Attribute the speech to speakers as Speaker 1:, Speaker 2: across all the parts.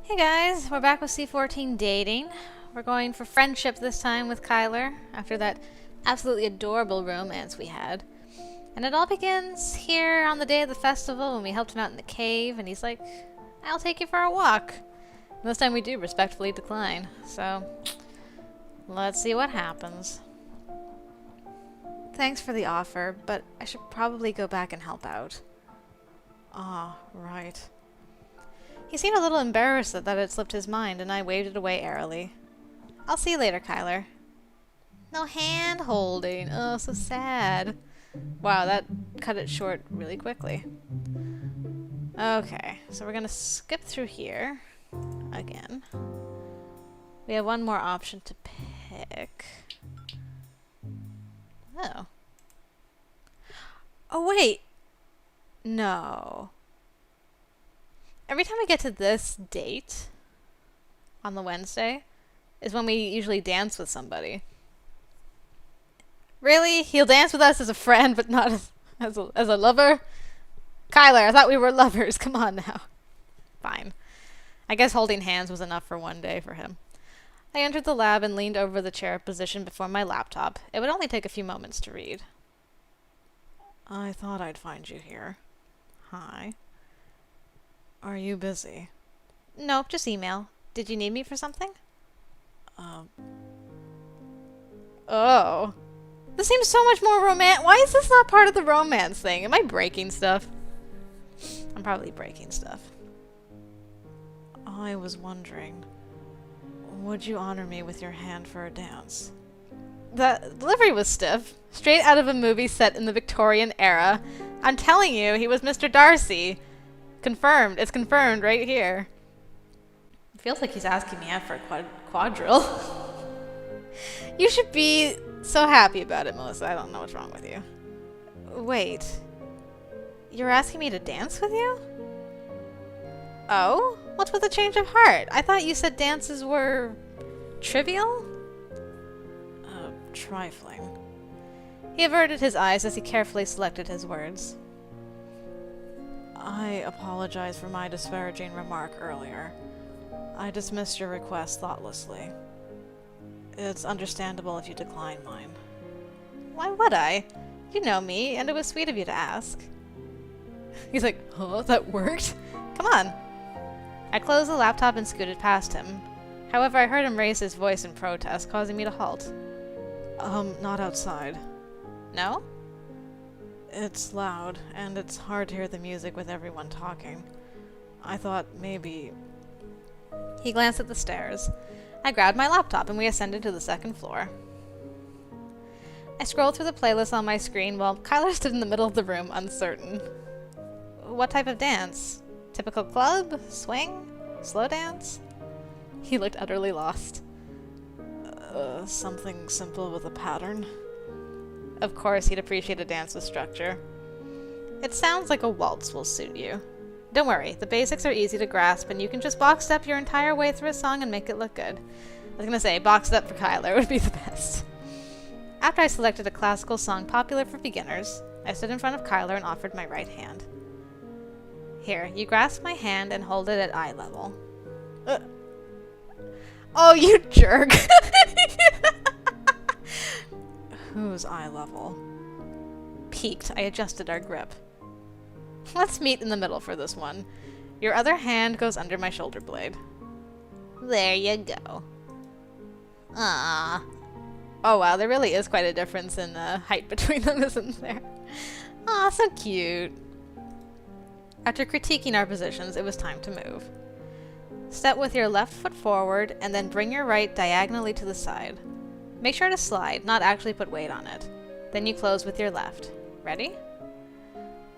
Speaker 1: Hey guys, we're back with C14 dating. We're going for friendship this time with KYLER after that absolutely adorable romance we had. And it all begins here on the day of the festival when we helped him out in the cave and he's like, I'll take you for a walk. And this time we do respectfully decline. So, let's see what happens. Thanks for the offer, but I should probably go back and help out. Ah, right. He seemed a little embarrassed that it slipped his mind, and I waved it away airily. I'll see you later, KYLER. No hand-holding. Oh, so sad. Wow, that cut it short really quickly. Okay, so we're gonna skip through here again. We have one more option to pick. Oh. Oh, wait! No. Every time we get to this date, on the Wednesday, is when we usually dance with somebody. Really? He'll dance with us as a friend, but not as a lover? KYLER, I thought we were lovers. Come on now. Fine. I guess holding hands was enough for one day for him. I entered the lab and leaned over the chair positioned before my laptop. It would only take a few moments to read. I thought I'd find you here. Hi. Are you busy? Nope, just email. Did you need me for something? Oh. This seems so much more romantic. Why is this not part of the romance thing? Am I breaking stuff? I'm probably breaking stuff. I was wondering, would you honor me with your hand for a dance? The delivery was stiff. Straight out of a movie set in the Victorian era. I'm telling you, he was Mr. Darcy. Confirmed. It's confirmed right here. It feels like he's asking me out for a quadrille. You should be so happy about it, Melissa. I don't know what's wrong with you. Wait. You're asking me to dance with you? Oh? What's with the change of heart? I thought you said dances were trivial? Trifling. He averted his eyes as he carefully selected his words. I apologize for my disparaging remark earlier. I dismissed your request thoughtlessly. It's understandable if you decline mine. Why would I? You know me, and it was sweet of you to ask. He's like, huh, that worked? Come on. I closed the laptop and scooted past him. However, I heard him raise his voice in protest, causing me to halt. Not outside. No? It's loud, and it's hard to hear the music with everyone talking. I thought maybe... He glanced at the stairs. I grabbed my laptop and we ascended to the second floor. I scrolled through the playlist on my screen while KYLER stood in the middle of the room, uncertain. What type of dance? Typical club? Swing? Slow dance? He looked utterly lost. Something simple with a pattern. Of course, he'd appreciate a dance with structure. It sounds like a waltz will suit you. Don't worry, the basics are easy to grasp, and you can just box up your entire way through a song and make it look good. I was gonna say, boxed up for KYLER would be the best. After I selected a classical song popular for beginners, I stood in front of KYLER and offered my right hand. Here, you grasp my hand and hold it at eye level. Oh, you jerk! Whose eye level? Peaked, I adjusted our grip. Let's meet in the middle for this one. Your other hand goes under my shoulder blade. There you go. Ah. Oh wow, there really is quite a difference in height between them, isn't there? Aw, so cute. After critiquing our positions, it was time to move. Step with your left foot forward, and then bring your right diagonally to the side. Make sure to slide, not actually put weight on it. Then you close with your left. Ready?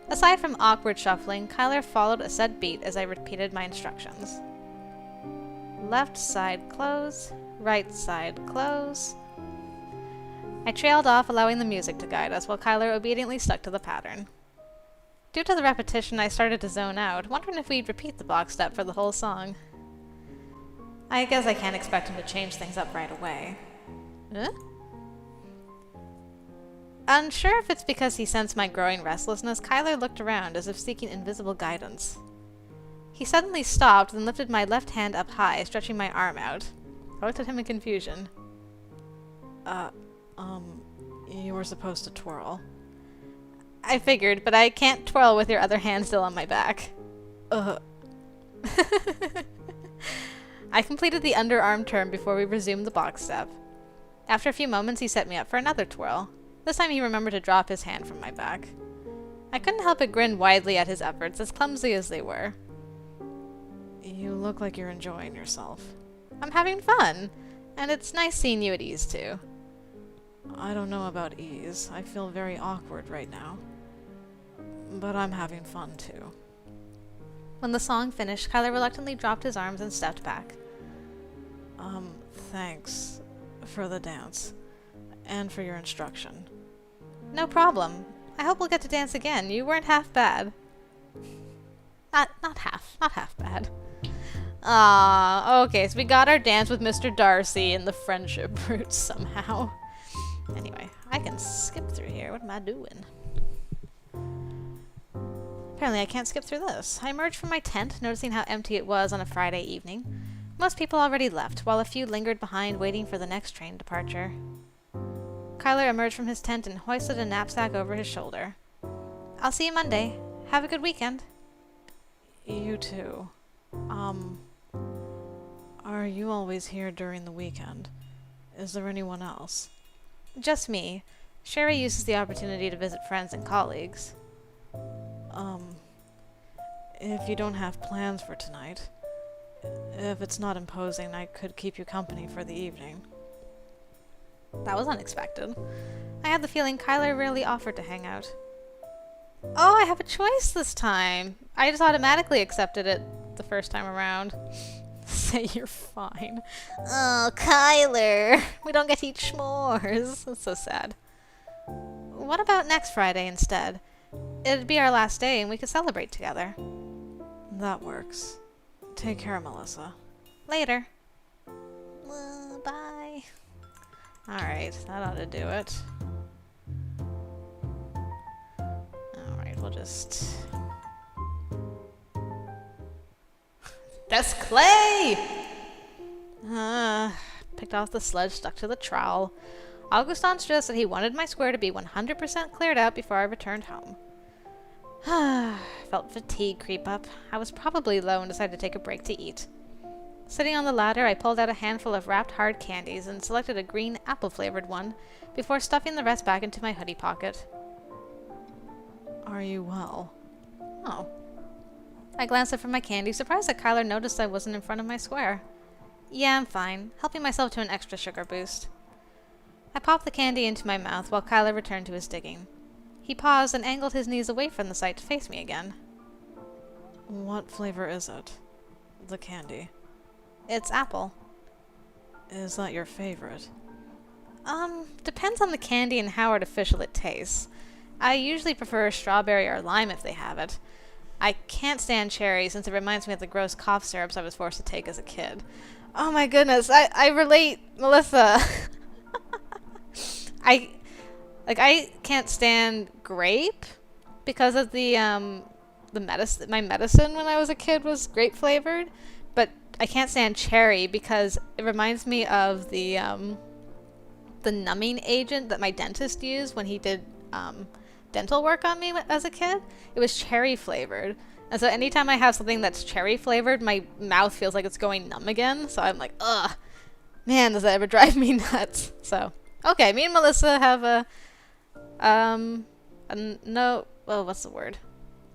Speaker 1: Aside from awkward shuffling, KYLER followed a set beat as I repeated my instructions. Left side close, right side close. I trailed off, allowing the music to guide us, while KYLER obediently stuck to the pattern. Due to the repetition, I started to zone out, wondering if we'd repeat the box step for the whole song. I guess I can't expect him to change things up right away. Huh? Unsure if it's because he sensed my growing restlessness, KYLER looked around as if seeking invisible guidance. He suddenly stopped, then lifted my left hand up high, stretching my arm out. I looked at him in confusion. You were supposed to twirl. I figured, but I can't twirl with your other hand still on my back. I completed the underarm turn before we resumed the box step. After a few moments, he set me up for another twirl. This time he remembered to drop his hand from my back. I couldn't help but grin widely at his efforts, as clumsy as they were. You look like you're enjoying yourself. I'm having fun, and it's nice seeing you at ease, too. I don't know about ease. I feel very awkward right now. But I'm having fun, too. When the song finished, KYLER reluctantly dropped his arms and stepped back. Thanks for the dance, and for your instruction. No problem. I hope we'll get to dance again. You weren't half bad. Not half bad. Okay, so we got our dance with Mr. Darcy and the friendship roots somehow. Anyway, I can skip through here. What am I doing? Apparently I can't skip through this. I emerged from my tent, noticing how empty it was on a Friday evening. Most people already left, while a few lingered behind waiting for the next train departure. KYLER emerged from his tent and hoisted a knapsack over his shoulder. I'll see you Monday. Have a good weekend. You too. Are you always here during the weekend? Is there anyone else? Just me. Sherry uses the opportunity to visit friends and colleagues. If you don't have plans for tonight, if it's not imposing, I could keep you company for the evening. That was unexpected. I had the feeling KYLER rarely offered to hang out. Oh, I have a choice this time! I just automatically accepted it the first time around. Say you're fine. Oh, KYLER! We don't get to eat s'mores. That's so sad. What about next Friday instead? It'd be our last day and we could celebrate together. That works. Take care, Melissa. Later. Bye. Alright, that ought to do it. Alright, we'll just... That's clay! Picked off the sludge stuck to the trowel. Augustin stressed that he wanted my square to be 100% cleared out before I returned home. Felt fatigue creep up. I was probably low and decided to take a break to eat. Sitting on the ladder, I pulled out a handful of wrapped hard candies and selected a green apple-flavored one before stuffing the rest back into my hoodie pocket. Are you well? Oh. I glanced up from my candy, surprised that KYLER noticed I wasn't in front of my square. Yeah, I'm fine, helping myself to an extra sugar boost. I popped the candy into my mouth while KYLER returned to his digging. He paused and angled his knees away from the sight to face me again. What flavor is it? The candy. It's apple. Is that your favorite? Depends on the candy and how artificial it tastes. I usually prefer strawberry or lime if they have it. I can't stand cherry since it reminds me of the gross cough syrups I was forced to take as a kid. Oh my goodness, I relate, Melissa. I can't stand grape because of the medicine. My medicine when I was a kid was grape flavored, but I can't stand cherry because it reminds me of the numbing agent that my dentist used when he did dental work on me as a kid. It was cherry flavored, and so anytime I have something that's cherry flavored, my mouth feels like it's going numb again. So I'm like, ugh, man, does that ever drive me nuts? So okay, me and Melissa have no, well, what's the word?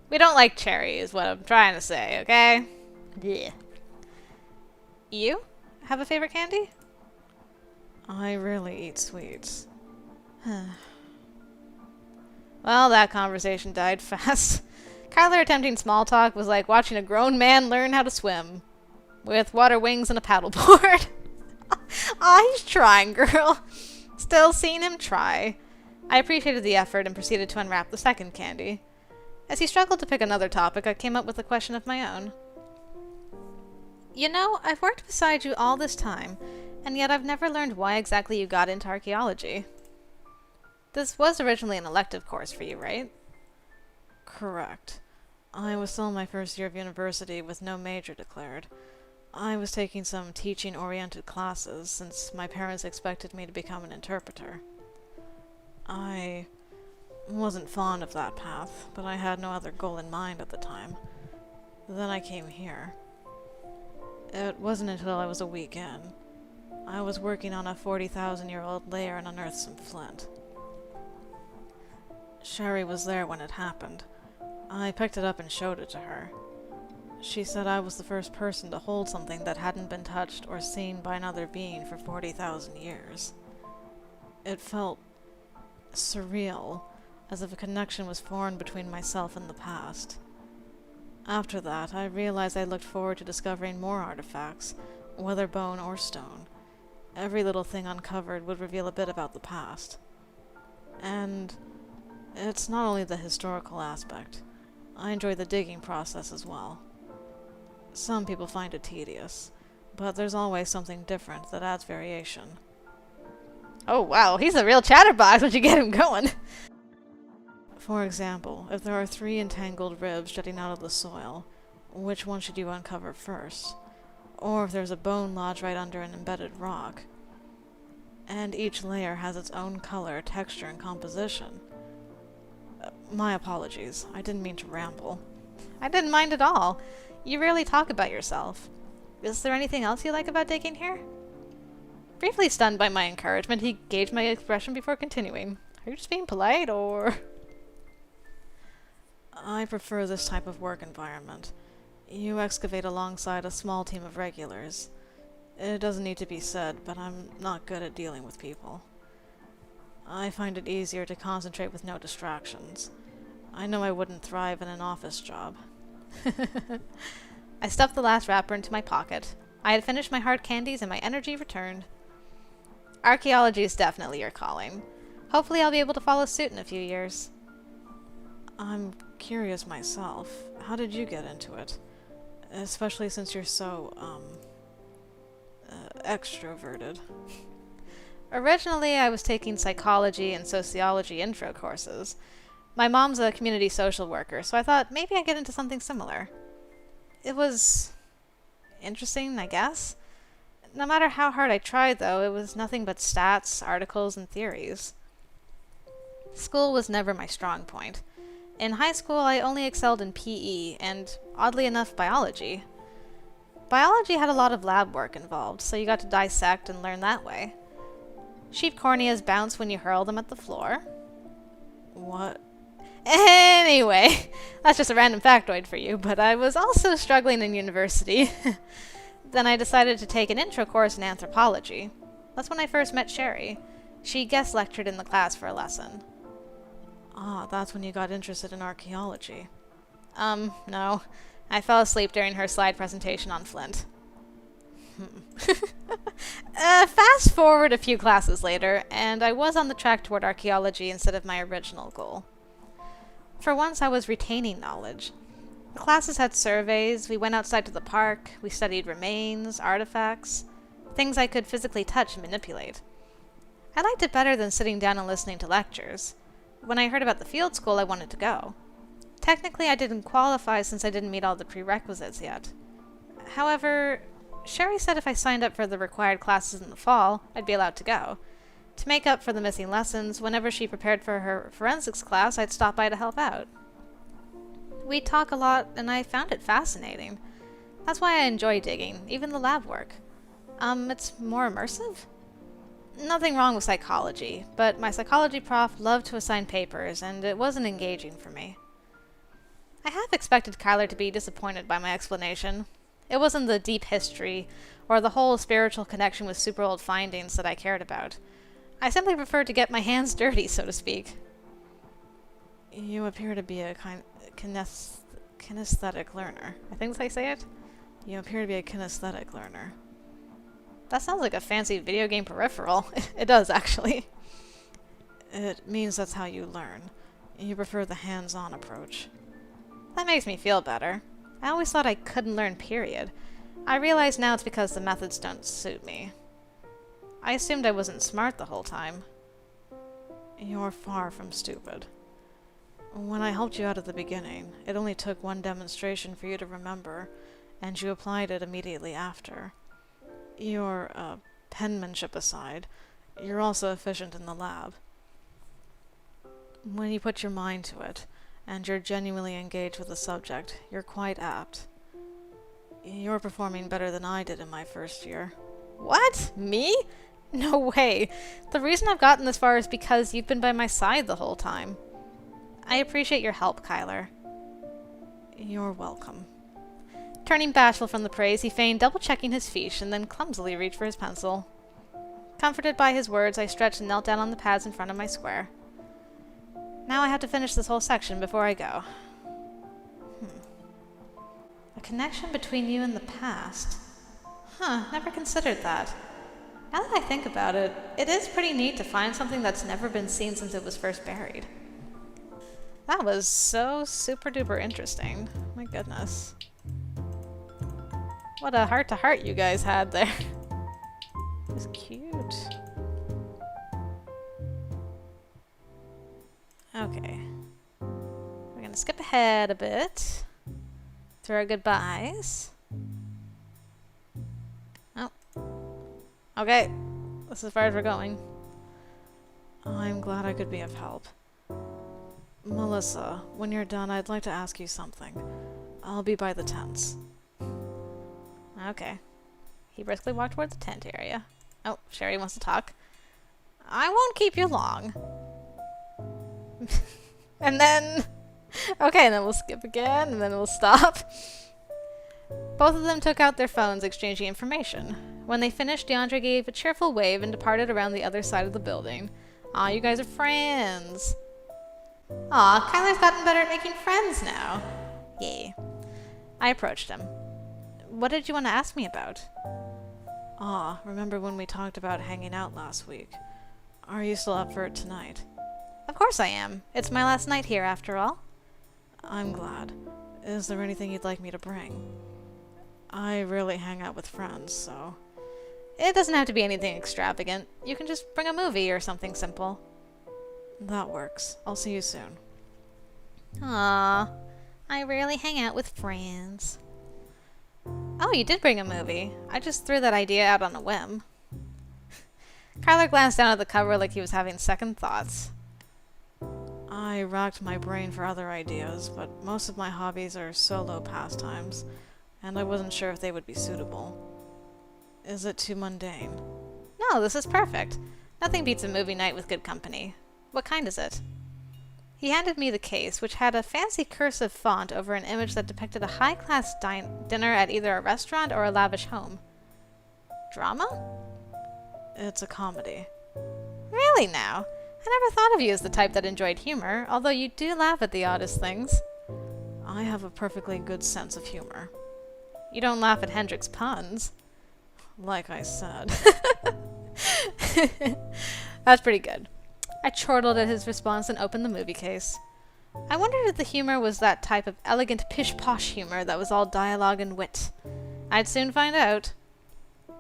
Speaker 1: We don't like cherry is what I'm trying to say, okay? Yeah. You have a favorite candy? I rarely eat sweets. Well, that conversation died fast. KYLER attempting small talk was like watching a grown man learn how to swim. With water wings and a paddleboard. Aw, he's trying, girl. Still seeing him try. I appreciated the effort and proceeded to unwrap the second candy. As he struggled to pick another topic, I came up with a question of my own. You know, I've worked beside you all this time, and yet I've never learned why exactly you got into archaeology. This was originally an elective course for you, right? Correct. I was still in my first year of university with no major declared. I was taking some teaching-oriented classes since my parents expected me to become an interpreter. I wasn't fond of that path, but I had no other goal in mind at the time. Then I came here. It wasn't until I was a week in. I was working on a 40,000-year-old layer and unearthed some flint. Sherry was there when it happened. I picked it up and showed it to her. She said I was the first person to hold something that hadn't been touched or seen by another being for 40,000 years. It felt surreal, as if a connection was formed between myself and the past. After that, I realized I looked forward to discovering more artifacts, whether bone or stone. Every little thing uncovered would reveal a bit about the past. And it's not only the historical aspect. I enjoy the digging process as well. Some people find it tedious, but there's always something different that adds variation. Oh wow, he's a real chatterbox once you get him going! For example, if there are 3 entangled ribs jutting out of the soil, which one should you uncover first? Or if there's a bone lodged right under an embedded rock. And each layer has its own color, texture, and composition. My apologies, I didn't mean to ramble. I didn't mind at all. You rarely talk about yourself. Is there anything else you like about digging here? Briefly stunned by my encouragement, he gauged my expression before continuing. Are you just being polite, or...? I prefer this type of work environment. You excavate alongside a small team of regulars. It doesn't need to be said, but I'm not good at dealing with people. I find it easier to concentrate with no distractions. I know I wouldn't thrive in an office job. I stuffed the last wrapper into my pocket. I had finished my hard candies and my energy returned. Archaeology is definitely your calling. Hopefully I'll be able to follow suit in a few years. I'm curious myself. How did you get into it? Especially since you're so, extroverted. Originally, I was taking psychology and sociology intro courses. My mom's a community social worker, so I thought maybe I'd get into something similar. It was interesting, I guess. No matter how hard I tried, though, it was nothing but stats, articles, and theories. School was never my strong point. In high school, I only excelled in PE, and, oddly enough, biology. Biology had a lot of lab work involved, so you got to dissect and learn that way. Sheep corneas bounce when you hurl them at the floor. What? Anyway, that's just a random factoid for you, but I was also struggling in university. Then I decided to take an intro course in anthropology. That's when I first met Sherry. She guest lectured in the class for a lesson. Ah, that's when you got interested in archaeology. No. I fell asleep during her slide presentation on flint. Fast forward a few classes later, and I was on the track toward archaeology instead of my original goal. For once, I was retaining knowledge. The classes had surveys, we went outside to the park, we studied remains, artifacts, things I could physically touch and manipulate. I liked it better than sitting down and listening to lectures. When I heard about the field school, I wanted to go. Technically, I didn't qualify since I didn't meet all the prerequisites yet. However, Sherry said if I signed up for the required classes in the fall, I'd be allowed to go. To make up for the missing lessons, whenever she prepared for her forensics class, I'd stop by to help out. We'd talk a lot, and I found it fascinating. That's why I enjoy digging, even the lab work. It's more immersive? Nothing wrong with psychology, but my psychology prof loved to assign papers, and it wasn't engaging for me. I half expected KYLER to be disappointed by my explanation. It wasn't the deep history, or the whole spiritual connection with super old findings that I cared about. I simply preferred to get my hands dirty, so to speak. You appear to be a kinesthetic learner. I think that's how you say it? You appear to be a kinesthetic learner. That sounds like a fancy video game peripheral. It does, actually. It means that's how you learn. You prefer the hands-on approach. That makes me feel better. I always thought I couldn't learn, period. I realize now it's because the methods don't suit me. I assumed I wasn't smart the whole time. You're far from stupid. When I helped you out at the beginning, it only took one demonstration for you to remember, and you applied it immediately after. Your, penmanship aside, you're also efficient in the lab. When you put your mind to it, and you're genuinely engaged with the subject, you're quite apt. You're performing better than I did in my first year. What? Me? No way. The reason I've gotten this far is because you've been by my side the whole time. I appreciate your help, KYLER. You're welcome. Turning bashful from the praise, he feigned double-checking his fiche and then clumsily reached for his pencil. Comforted by his words, I stretched and knelt down on the pads in front of my square. Now I have to finish this whole section before I go. A connection between you and the past? Huh, never considered that. Now that I think about it, it is pretty neat to find something that's never been seen since it was first buried. That was so super duper interesting. My goodness. What a heart-to-heart you guys had there. It was cute. Okay. We're gonna skip ahead a bit. Through our goodbyes. Oh. Okay. This is as far as we're going. I'm glad I could be of help. Melissa, when you're done, I'd like to ask you something. I'll be by the tents. Okay. He briskly walked toward the tent area. Oh, Sherry wants to talk. I won't keep you long. And then... Okay, and then we'll skip again, and then we'll stop. Both of them took out their phones, exchanging information. When they finished, DeAndre gave a cheerful wave and departed around the other side of the building. Aw, you guys are friends. Aw, KYLER's gotten better at making friends now. Yay. I approached him. What did you want to ask me about? Aw, remember when we talked about hanging out last week? Are you still up for it tonight? Of course I am. It's my last night here, after all. I'm glad. Is there anything you'd like me to bring? I rarely hang out with friends, so... It doesn't have to be anything extravagant. You can just bring a movie or something simple. That works. I'll see you soon. Aww. I rarely hang out with friends. Oh, you did bring a movie. I just threw that idea out on a whim. KYLER glanced down at the cover like he was having second thoughts. I racked my brain for other ideas, but most of my hobbies are solo pastimes, and I wasn't sure if they would be suitable. Is it too mundane? No, this is perfect. Nothing beats a movie night with good company. What kind is it? He handed me the case, which had a fancy cursive font over an image that depicted a high-class dinner at either a restaurant or a lavish home. Drama? It's a comedy. Really now? I never thought of you as the type that enjoyed humor, although you do laugh at the oddest things. I have a perfectly good sense of humor. You don't laugh at Hendrik's puns. Like I said. That's pretty good. I chortled at his response and opened the movie case. I wondered if the humor was that type of elegant pish-posh humor that was all dialogue and wit. I'd soon find out.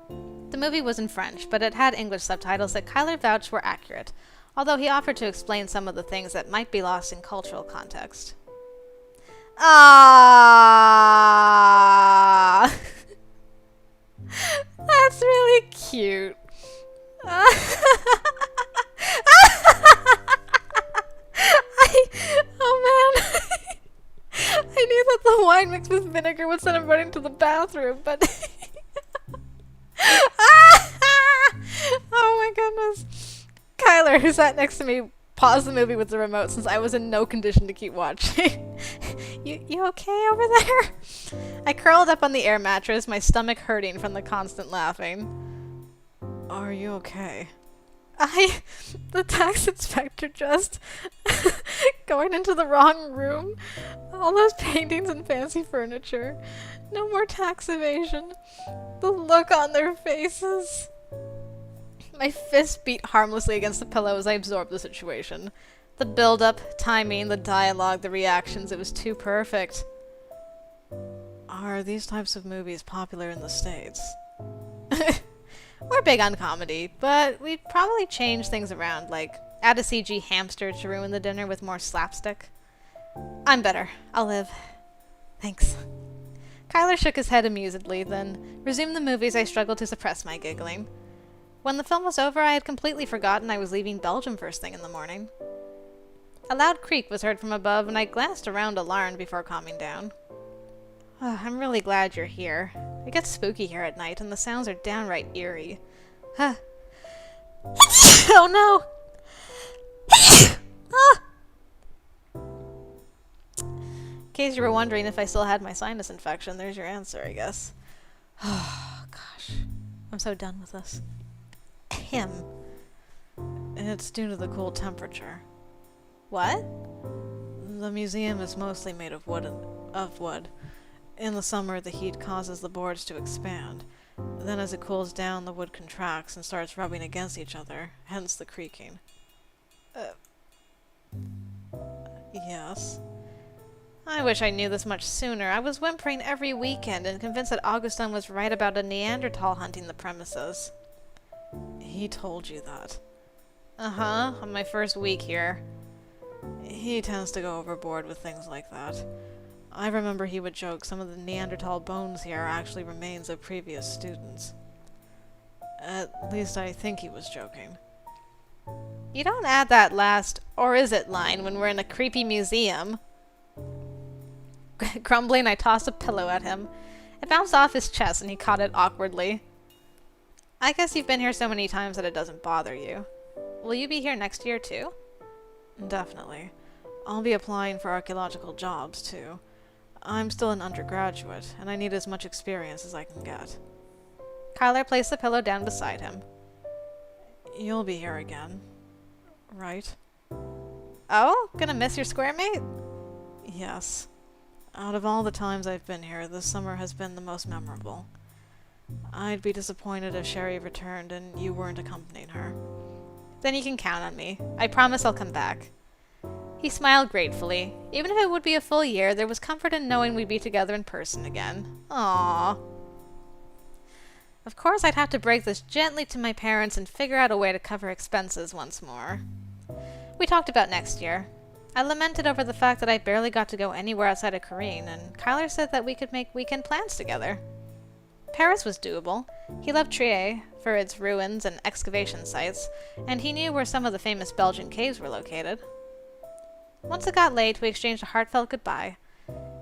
Speaker 1: The movie was in French, but it had English subtitles that KYLER vouched were accurate, although he offered to explain some of the things that might be lost in cultural context. Ah, that's really cute. Oh man. I knew that the wine mixed with vinegar would send him running to the bathroom, but... Oh my goodness. KYLER, who sat next to me, paused the movie with the remote since I was in no condition to keep watching. You okay over there? I curled up on the air mattress, my stomach hurting from the constant laughing. Are you okay? The tax inspector just going into the wrong room. All those paintings and fancy furniture. No more tax evasion. The look on their faces. My fist beat harmlessly against the pillow as I absorbed the situation. The build-up, timing, the dialogue, the reactions, it was too perfect. Are these types of movies popular in the States? We're big on comedy, but we'd probably change things around, like add a CG hamster to ruin the dinner with more slapstick. I'm better. I'll live. Thanks. KYLER shook his head amusedly, then resumed the movies. I struggled to suppress my giggling. When the film was over, I had completely forgotten I was leaving Belgium first thing in the morning. A loud creak was heard from above, and I glanced around alarmed before calming down. Oh, I'm really glad you're here. It gets spooky here at night, and the sounds are downright eerie. Huh. Oh no! Ah! In case you were wondering if I still had my sinus infection, there's your answer, I guess. Oh, gosh. I'm so done with this. Him. It's due to the cold temperature. What? The museum is mostly made of wood. In the summer, the heat causes the boards to expand. Then as it cools down, the wood contracts and starts rubbing against each other, hence the creaking. Yes. I wish I knew this much sooner. I was whimpering every weekend and convinced that Augustin was right about a Neanderthal hunting the premises. He told you that? Uh-huh, on my first week here. He tends to go overboard with things like that. I remember he would joke some of the Neanderthal bones here are actually remains of previous students. At least I think he was joking. You don't add that last, "or is it" line when we're in a creepy museum. Grumbling, I tossed a pillow at him. It bounced off his chest and he caught it awkwardly. I guess you've been here so many times that it doesn't bother you. Will you be here next year too? Definitely. I'll be applying for archaeological jobs too. I'm still an undergraduate, and I need as much experience as I can get. KYLER placed the pillow down beside him. You'll be here again, right? Oh? Gonna miss your square mate? Yes. Out of all the times I've been here, this summer has been the most memorable. I'd be disappointed if Sherry returned and you weren't accompanying her. Then you can count on me. I promise I'll come back. He smiled gratefully. Even if it would be a full year, there was comfort in knowing we'd be together in person again. Aww. Of course, I'd have to break this gently to my parents and figure out a way to cover expenses once more. We talked about next year. I lamented over the fact that I barely got to go anywhere outside of Korean, and KYLER said that we could make weekend plans together. Paris was doable. He loved Trier for its ruins and excavation sites, and he knew where some of the famous Belgian caves were located. Once it got late, we exchanged a heartfelt goodbye.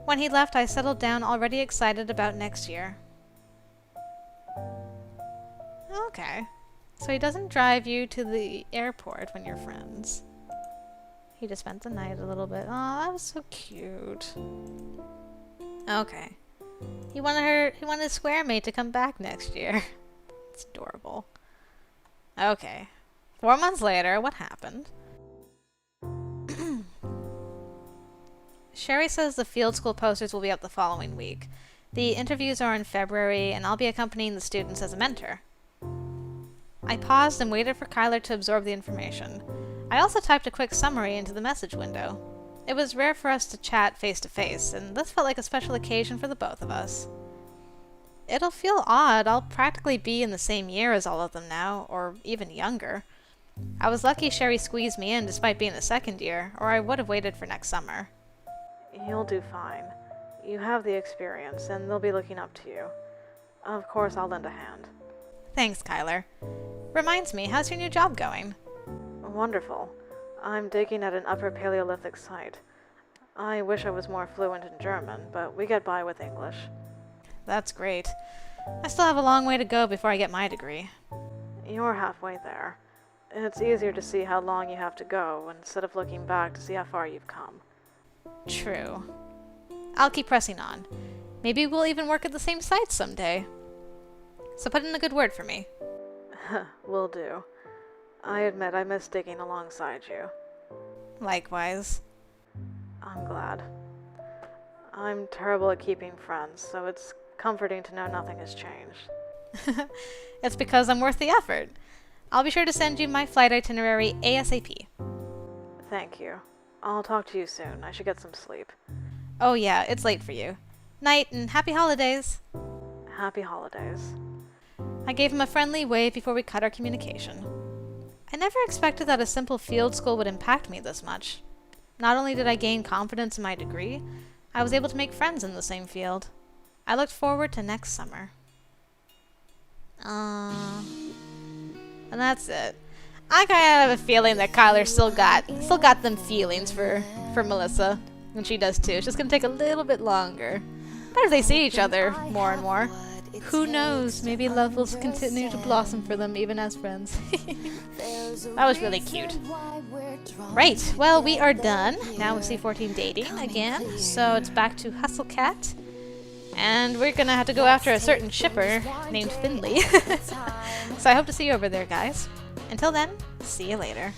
Speaker 1: When he left, I settled down, already excited about next year. Okay. So he doesn't drive you to the airport when you're friends. He just spent the night a little bit. Oh, that was so cute. Okay. He wanted his square mate to come back next year. It's adorable. Okay. 4 months later, what happened? Sherry says the field school posters will be up the following week. The interviews are in February, and I'll be accompanying the students as a mentor. I paused and waited for KYLER to absorb the information. I also typed a quick summary into the message window. It was rare for us to chat face to face, and this felt like a special occasion for the both of us. It'll feel odd. I'll practically be in the same year as all of them now, or even younger. I was lucky Sherry squeezed me in despite being a second year, or I would have waited for next summer. You'll do fine. You have the experience, and they'll be looking up to you. Of course, I'll lend a hand. Thanks, KYLER. Reminds me, how's your new job going? Wonderful. I'm digging at an Upper Paleolithic site. I wish I was more fluent in German, but we get by with English. That's great. I still have a long way to go before I get my degree. You're halfway there. It's easier to see how long you have to go instead of looking back to see how far you've come. True. I'll keep pressing on. Maybe we'll even work at the same site someday. So put in a good word for me. Will do. I admit I miss digging alongside you. Likewise. I'm glad. I'm terrible at keeping friends, so it's comforting to know nothing has changed. It's because I'm worth the effort. I'll be sure to send you my flight itinerary ASAP. Thank you. I'll talk to you soon. I should get some sleep. Oh yeah, it's late for you. Night and happy holidays. Happy holidays. I gave him a friendly wave before we cut our communication. I never expected that a simple field school would impact me this much. Not only did I gain confidence in my degree, I was able to make friends in the same field. I looked forward to next summer. And that's it. I kind of have a feeling that KYLER still got them feelings for Melissa, and she does too. It's just gonna take a little bit longer. But as they see each other more and more, who knows? Maybe love will continue to blossom for them even as friends. That was really cute. Right, well, we are done now with C14 dating again, so it's back to Hustle Cat. And we're gonna have to go after a certain shipper named Finley. So I hope to see you over there, guys. Until then, see you later.